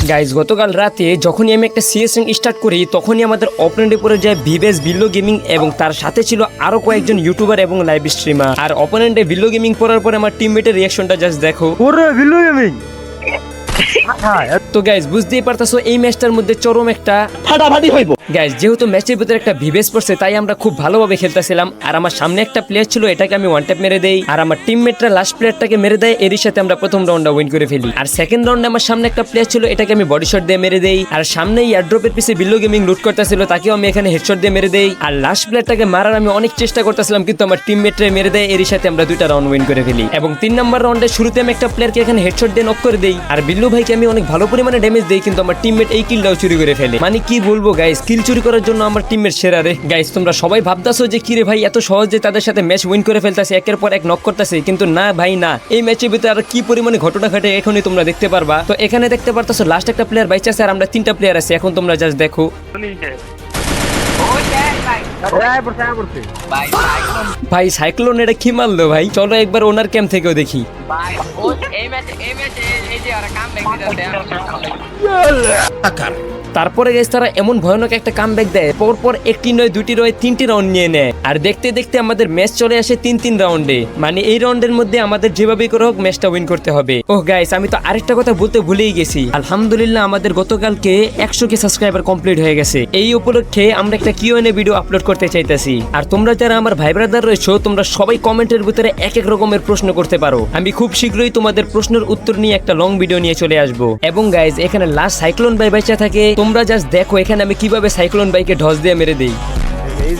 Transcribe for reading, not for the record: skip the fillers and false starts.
Guys গতকাল রাতে যখনই আমি একটা সিএস র্যাঙ্ক স্টার্ট করি তখনই আমাদের অপোনেন্টের উপরে যায় ভিভেস বিল্লো গেমিং এবং তার সাথে ছিল আরো কয়েকজন ইউটিউবার এবং লাইভ স্ট্রিমার। আর অপোনেন্টে বিল্লো গেমিং পড়ার পরে আমার টিমমেটের রিয়াকশনটা জাস্ট দেখো। ওরে বিল্লো গেমিং তো গাইজ বুঝতেই পারতাছো এই ম্যাচটার মধ্যে চরম একটা ফাটাফাটি হইব। গাইজ যেহেতু ম্যাচের ভিতরে একটা ভিভেস পড়ছে তাই আমরা খুব ভালোভাবে খেলতেছিলাম। আর আমার সামনে একটা প্লেয়ার ছিল, এটাকে আমি ওয়ান ট্যাপ মেরে দেই আর আমার টিমমেটরা লাস্ট প্লেয়ারটাকে মেরে দেয়, এরই সাথে আমরা প্রথম রাউন্ডটা উইন করে ফেলি। আর সেকেন্ড রাউন্ডে আমার সামনে একটা প্লেয়ার ছিল, এটাকে আমি বডি শট দিয়ে মেরে দেই। আর সামনে এয়ারড্রপের পিছে বিল্লো গেমিং লুট করতেছিল, তাকেও আমি এখানে হেডশট দিয়ে মেরে দেই। আর লাস্ট প্লেয়ারটাকে মারার আমি অনেক চেষ্টা করতেছিলাম কিন্তু আমার টিমমেটরা মেরে দেয়, এরই সাথে আমরা দুইটা রাউন্ড উইন করে ফেলি। এবং 3 নম্বর রাউন্ডের শুরুতে আমি একটা প্লেয়ারকে এখানে হেডশট দিয়ে নক করে দেই আর বিল্লু ভাইকে আমি অনেক ভালো পরিমাণে ড্যামেজ দেই, কিন্তু আমার টিমমেট এই কিলটাও চুরি করে ফেলে। মানে কি বলবো গাইস, কিল চুরি করার জন্য আমার টিমমেট সেরা রে। গাইস তোমরা সবাই ভাবতাছো যে কি রে ভাই এত সহজে তাদের সাথে ম্যাচ উইন করে ফেলতেছে, একের পর এক নক করতেছে, কিন্তু না ভাই না, এই ম্যাচের ভিতরে আর কি পরিমাণে ঘটনা ঘটে এখনই তোমরা দেখতে পারবা। তো এখানে দেখতে পারতাছো লাস্ট একটা প্লেয়ার বাইচে আছে আর আমরা 3টা প্লেয়ার আছে, এখন তোমরা জাস্ট দেখো। ভাই সাইক্লোন এটা কি মারলো ভাই, চলো একবার ওনার ক্যাম্প থেকেও দেখি। তারপরে গেছে তারা এমন ভয়ানক একটা কামব্যাক দেয়, পরপর একটি নয় দুটি নয় 3টি রাউন্ড নিয়ে নেয়। আর দেখতে দেখতে আমাদের ম্যাচ চলে আসে 3 রাউন্ডে। মানে এই রাউন্ডের মধ্যে আমাদের যেভাবেই করে হোক ম্যাচটা উইন করতে হবে। ওহ গাইস আমি তো আরেকটা কথা বলতে ভুলেই গেছি, আলহামদুলিল্লাহ আমাদের গতকালকে 100K সাবস্ক্রাইবার কমপ্লিট হয়ে গেছে। এই উপলক্ষে আমরা একটা কিউএনএ ভিডিও আপলোড করতে চাইতেছি। আর তোমরা যারা আমার ভাই ব্রাদার রয়েছো তোমরা সবাই কমেন্টের ভিতরে এক এক রকমের প্রশ্ন করতে পারো, আমি খুব শীঘ্রই তোমাদের প্রশ্নের উত্তর নিয়ে একটা লং ভিডিও নিয়ে চলে আসবো। এবং গাইস এখানে লাস্ট সাইক্লোন ভাই বেঁচে থাকে, তোমরা জাস্ট দেখো এখানে আমি কিভাবে সাইক্লোন বাইকে ঢস দিয়ে মেরে দেই। এই